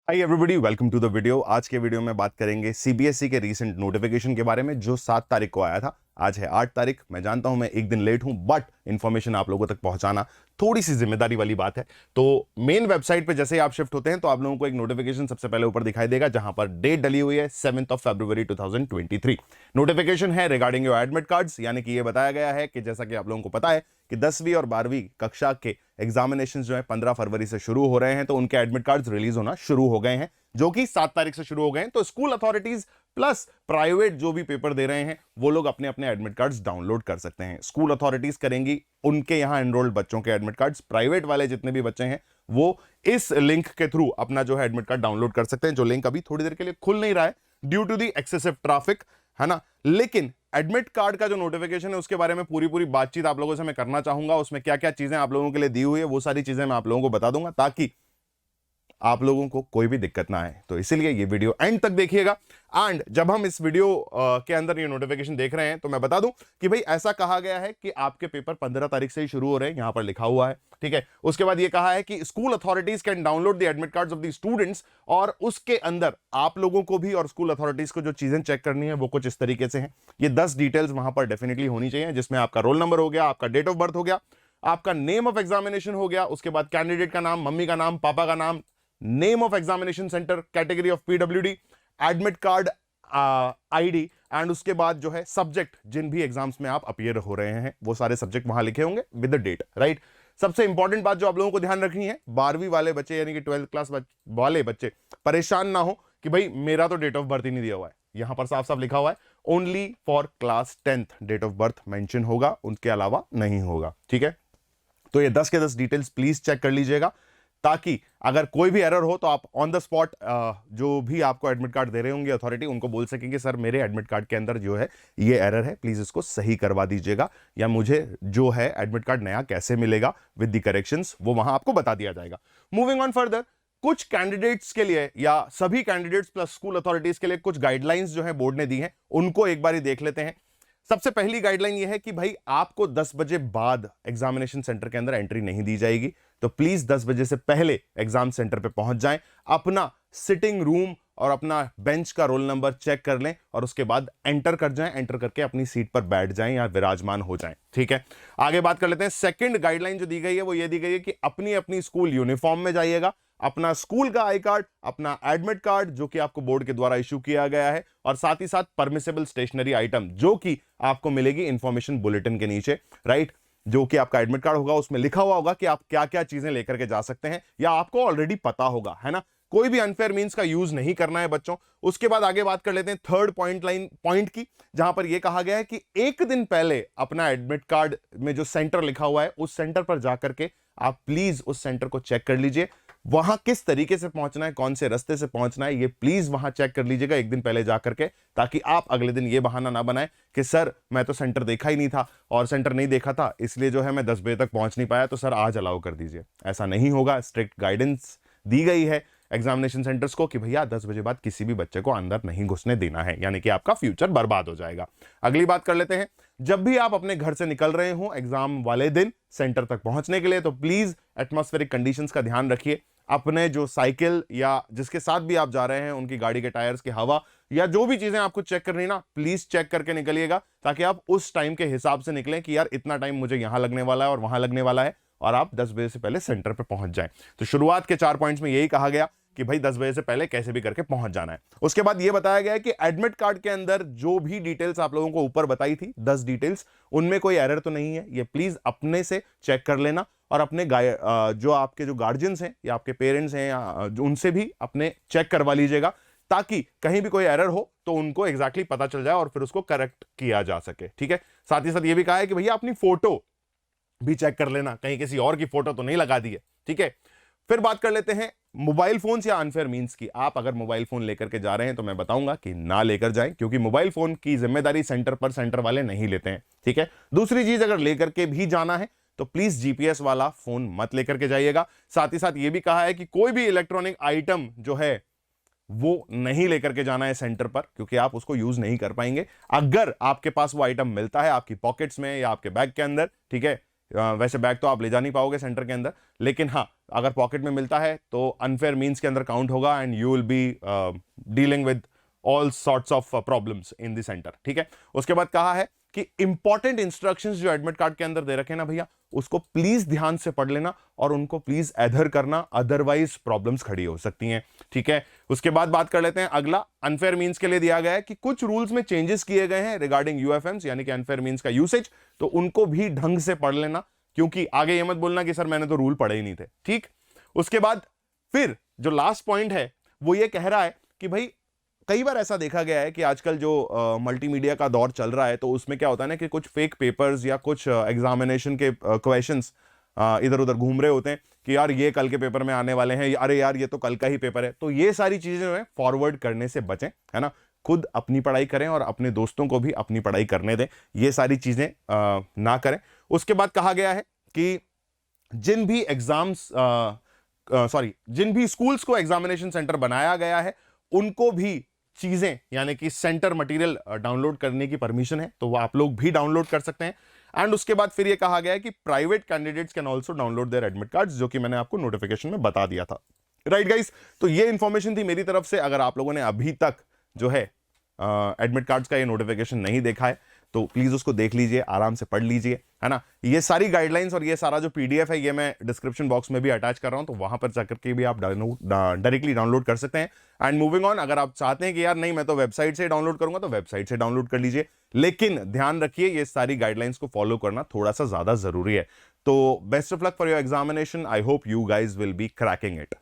Hi everybody, welcome to the video. आज के video में बात करेंगे सीबीएसई के रीसेंट नोटिफिकेशन के बारे में जो 7 तारीख को आया था। आज है 8 तारीख। मैं जानता हूं मैं एक दिन लेट हूं, बट इंफॉर्मेशन आप लोगों तक पहुंचाना थोड़ी सी जिम्मेदारी वाली बात है। तो मेन वेबसाइट पे जैसे ही आप शिफ्ट होते हैं तो आप लोगों को एक नोटिफिकेशन सबसे पहले ऊपर दिखाई देगा जहां पर डेट डली हुई है 7 फरवरी 2023। नोटिफिकेशन है रिगार्डिंग योर एडमिट कार्ड्स, यानी कि ये बताया गया है कि जैसा कि आप लोगों को पता है कि 10वीं और 12वीं कक्षा के एग्जामिनेशन जो है 15 फरवरी से शुरू हो रहे हैं, तो उनके एडमिट कार्ड्स रिलीज होना शुरू हो गए हैं, जो कि 7 तारीख से शुरू हो गए हैं। तो स्कूल अथॉरिटीज प्लस प्राइवेट जो भी पेपर दे रहे हैं वो लोग अपने अपने एडमिट कार्ड्स डाउनलोड कर सकते हैं। स्कूल अथॉरिटीज करेंगी उनके यहां एनरोल्ड बच्चों के एडमिट कार्ड्स, प्राइवेट वाले जितने भी बच्चे हैं वो इस लिंक के थ्रू अपना जो है एडमिट कार्ड डाउनलोड कर सकते हैं, जो लिंक अभी थोड़ी देर के लिए खुल नहीं रहा है due to the excessive traffic, है ना। लेकिन एडमिट कार्ड का जो नोटिफिकेशन है उसके बारे में पूरी पूरी बातचीत आप लोगों से मैं करना चाहूंगा। उसमें क्या क्या चीजें आप लोगों के लिए दी हुई है वो सारी चीजें मैं आप लोगों को बता दूंगा ताकि आप लोगों को कोई भी दिक्कत ना आए। तो इसीलिए ये वीडियो एंड तक देखिएगा। एंड जब हम इस वीडियो के अंदर ये नोटिफिकेशन देख रहे हैं तो मैं बता दूं कि भाई ऐसा कहा गया है कि आपके पेपर 15 तारीख से ही शुरू हो रहे हैं, यहां पर लिखा हुआ है, ठीक है। उसके बाद ये कहा है कि school authorities can download the admit cards of the students, और उसके अंदर आप लोगों को भी और स्कूल अथॉरिटीज को जो चीजें चेक करनी है वो कुछ इस तरीके से हैं। ये 10 डिटेल्स वहां पर डेफिनेटली होनी चाहिए, जिसमें आपका रोल नंबर हो गया, आपका डेट ऑफ बर्थ हो गया, आपका नेम ऑफ एग्जामिनेशन हो गया, उसके बाद कैंडिडेट का नाम, मम्मी का नाम, पापा का नाम, name of examination centre, category of PWD, admit card ID, and उसके बाद जो है सब्जेक्ट जिन भी एग्जाम्स में आप अपीयर हो रहे हैं वो सारे सब्जेक्ट वहां लिखे होंगे विद द डेट, राइट। सबसे इंपॉर्टेंट बात जो आप लोगों को ध्यान रखनी है, 12वीं वाले बच्चे यानी कि 12th क्लास वाले बच्चे परेशान ना हो कि भाई मेरा तो डेट ऑफ बर्थ ही नहीं दिया हुआ है। यहां पर साफ साफ लिखा हुआ है only for class 10th date of birth mention होगा, उनके अलावा नहीं होगा, ठीक है। तो ये 10 के 10 डिटेल्स प्लीज चेक कर लीजिएगा ताकि अगर कोई भी एरर हो तो आप ऑन द स्पॉट जो भी आपको एडमिट कार्ड दे रहे होंगे अथॉरिटी, उनको बोल सकेंगे सर मेरे एडमिट कार्ड के अंदर जो है ये एरर है, प्लीज इसको सही करवा दीजिएगा, या मुझे जो है एडमिट कार्ड नया कैसे मिलेगा विद द करेक्शंस वो वहां आपको बता दिया जाएगा। मूविंग ऑन फर्दर, कुछ कैंडिडेट्स के लिए या सभी कैंडिडेट्स प्लस स्कूल अथॉरिटीज के लिए कुछ गाइडलाइंस जो है बोर्ड ने दी हैं, उनको एक बार देख लेते हैं। सबसे पहली गाइडलाइन यह है कि भाई आपको 10 बजे बाद एग्जामिनेशन सेंटर के अंदर एंट्री नहीं दी जाएगी, तो प्लीज 10 बजे से पहले एग्जाम सेंटर पे पहुंच जाएं, अपना सिटिंग रूम और अपना बेंच का रोल नंबर चेक कर लें और उसके बाद एंटर कर जाएं, एंटर करके अपनी सीट पर बैठ जाएं या विराजमान हो जाएं, ठीक है। आगे बात कर लेते हैं। सेकंड गाइडलाइन जो दी गई है वो ये दी गई है कि अपनी अपनी स्कूल यूनिफॉर्म में जाइएगा, अपना स्कूल का आई कार्ड, अपना एडमिट कार्ड जो कि आपको बोर्ड के द्वारा इशू किया गया है, और साथ ही साथ परमिसेबल स्टेशनरी आइटम जो कि आपको मिलेगी इंफॉर्मेशन बुलेटिन के नीचे, राइट। जो कि आपका एडमिट कार्ड होगा उसमें लिखा हुआ होगा कि आप क्या क्या चीजें लेकर के जा सकते हैं, या आपको ऑलरेडी पता होगा, है ना। कोई भी अनफेयर मींस का यूज नहीं करना है बच्चों। उसके बाद आगे बात कर लेते हैं थर्ड पॉइंट की, जहां पर यह कहा गया है कि एक दिन पहले अपना एडमिट कार्ड में जो सेंटर लिखा हुआ है उस सेंटर पर जाकर के आप प्लीज उस सेंटर को चेक कर लीजिए, वहां किस तरीके से पहुंचना है, कौन से रास्ते से पहुंचना है, ये प्लीज वहां चेक कर लीजिएगा एक दिन पहले जाकर के, ताकि आप अगले दिन ये बहाना ना बनाएं कि सर मैं तो सेंटर देखा ही नहीं था और सेंटर नहीं देखा था इसलिए जो है मैं 10 बजे तक पहुंच नहीं पाया, तो सर आज अलाउ कर दीजिए। ऐसा नहीं होगा। स्ट्रिक्ट गाइडेंस दी गई है एग्जामिनेशन सेंटर्स को कि भैया 10 बजे बाद किसी भी बच्चे को अंदर नहीं घुसने देना है, यानी कि आपका फ्यूचर बर्बाद हो जाएगा। अगली बात कर लेते हैं, जब भी आप अपने घर से निकल रहे हो एग्जाम वाले दिन सेंटर तक पहुंचने के लिए, तो प्लीज एटमॉस्फेरिक कंडीशंस का ध्यान रखिए। अपने जो साइकिल या जिसके साथ भी आप जा रहे हैं उनकी गाड़ी के टायर्स की हवा या जो भी चीजें आपको चेक करनी ना, प्लीज चेक करके निकलिएगा, ताकि आप उस टाइम के हिसाब से निकलें कि यार इतना टाइम मुझे यहां लगने वाला है और वहां लगने वाला है, और आप 10 बजे से पहले सेंटर पर पहुंच जाएं। तो शुरुआत के 4 पॉइंट्स में यही कहा गया कि भाई 10 बजे से पहले कैसे भी करके पहुंच जाना है। उसके बाद यह बताया गया है कि एडमिट कार्ड के अंदर जो भी डिटेल्स आप लोगों को ऊपर बताई थी 10 डिटेल्स, उनमें कोई एरर तो नहीं है, ये प्लीज अपने से चेक कर लेना, और अपने जो आपके जो गार्जियंस हैं या आपके पेरेंट्स हैं या उनसे भी अपने चेक करवा लीजिएगा, ताकि कहीं भी कोई एरर हो तो उनको एग्जैक्टली पता चल जाए और फिर उसको करेक्ट किया जा सके, ठीक है। साथ ही साथ ये भी कहा है कि भैया अपनी फोटो भी चेक कर लेना, कहीं किसी और की फोटो तो नहीं लगा दी है, ठीक है। फिर बात कर लेते हैं मोबाइल फोन या अनफेयर मींस की। आप अगर मोबाइल फोन लेकर के जा रहे हैं तो मैं बताऊंगा कि ना लेकर जाएं, क्योंकि मोबाइल फोन की जिम्मेदारी सेंटर पर सेंटर वाले नहीं लेते हैं, ठीक है। दूसरी चीज, अगर लेकर के भी जाना है तो प्लीज जीपीएस वाला फोन मत लेकर के जाइएगा। साथ ही साथ यह भी कहा है कि कोई भी इलेक्ट्रॉनिक आइटम जो है वो नहीं लेकर के जाना है सेंटर पर, क्योंकि आप उसको यूज नहीं कर पाएंगे। अगर आपके पास वो आइटम मिलता है आपकी पॉकेट्स में या आपके बैग के अंदर, ठीक है, वैसे बैग तो आप ले जा नहीं पाओगे सेंटर के अंदर, लेकिन हाँ अगर पॉकेट में मिलता है तो अनफेयर मीन्स के अंदर काउंट होगा and you will be dealing with all sorts of problems in the centre. ठीक है, उसके बाद कहा है कि इंपॉर्टेंट इंस्ट्रक्शंस जो एडमिट कार्ड के अंदर दे रखे हैं ना भैया, उसको प्लीज ध्यान से पढ़ लेना और उनको प्लीज एडहर करना, अदरवाइज प्रॉब्लम्स खड़ी हो सकती हैं। ठीक है, उसके बाद बात कर लेते हैं अगला, अनफेयर मींस के लिए दिया गया है कि कुछ रूल्स में चेंजेस किए गए हैं रिगार्डिंग यूएफएम्स यानी कि अनफेयर मींस का यूसेज, तो उनको भी ढंग से पढ़ लेना, क्योंकि आगे ये मत बोलना कि सर मैंने तो रूल पढ़े ही नहीं थे। ठीक, उसके बाद फिर जो लास्ट पॉइंट है वो ये कह रहा है कि भाई कई बार ऐसा देखा गया है कि आजकल जो मल्टीमीडिया का दौर चल रहा है तो उसमें क्या होता है ना कि कुछ फेक पेपर्स या कुछ एग्जामिनेशन के क्वेश्चंस इधर उधर घूम रहे होते हैं कि यार ये कल के पेपर में आने वाले हैं, अरे यार ये तो कल का ही पेपर है। तो ये सारी चीजें जो है फॉरवर्ड करने से बचें, है ना, खुद अपनी पढ़ाई करें और अपने दोस्तों को भी अपनी पढ़ाई करने दें, ये सारी चीजें ना करें। उसके बाद कहा गया है कि जिन भी एग्जाम्स जिन भी स्कूल्स को एग्जामिनेशन सेंटर बनाया गया है उनको भी चीजें यानी कि सेंटर मटेरियल डाउनलोड करने की परमिशन है, तो वो आप लोग भी डाउनलोड कर सकते हैं। एंड उसके बाद फिर ये कहा गया है कि private candidates can also download there admit cards, जो कि मैंने आपको नोटिफिकेशन में बता दिया था। राइट गाइस, तो ये इंफॉर्मेशन थी मेरी तरफ से। अगर आप लोगों ने अभी तक जो है एडमिट कार्ड्स का ये नोटिफिकेशन नहीं देखा है तो प्लीज उसको देख लीजिए, आराम से पढ़ लीजिए, है ना। ये सारी गाइडलाइंस और ये सारा जो पीडीएफ है ये मैं डिस्क्रिप्शन बॉक्स में भी अटैच कर रहा हूं, तो वहां पर जाकर के भी आप डायरेक्टली डाउनलोड कर सकते हैं। एंड मूविंग ऑन, अगर आप चाहते हैं कि यार नहीं मैं तो वेबसाइट से डाउनलोड करूंगा तो वेबसाइट से डाउनलोड कर लीजिए, लेकिन ध्यान रखिए ये सारी गाइडलाइंस को फॉलो करना थोड़ा सा ज्यादा जरूरी है। तो best of luck for your examination, I hope you guys will be cracking it.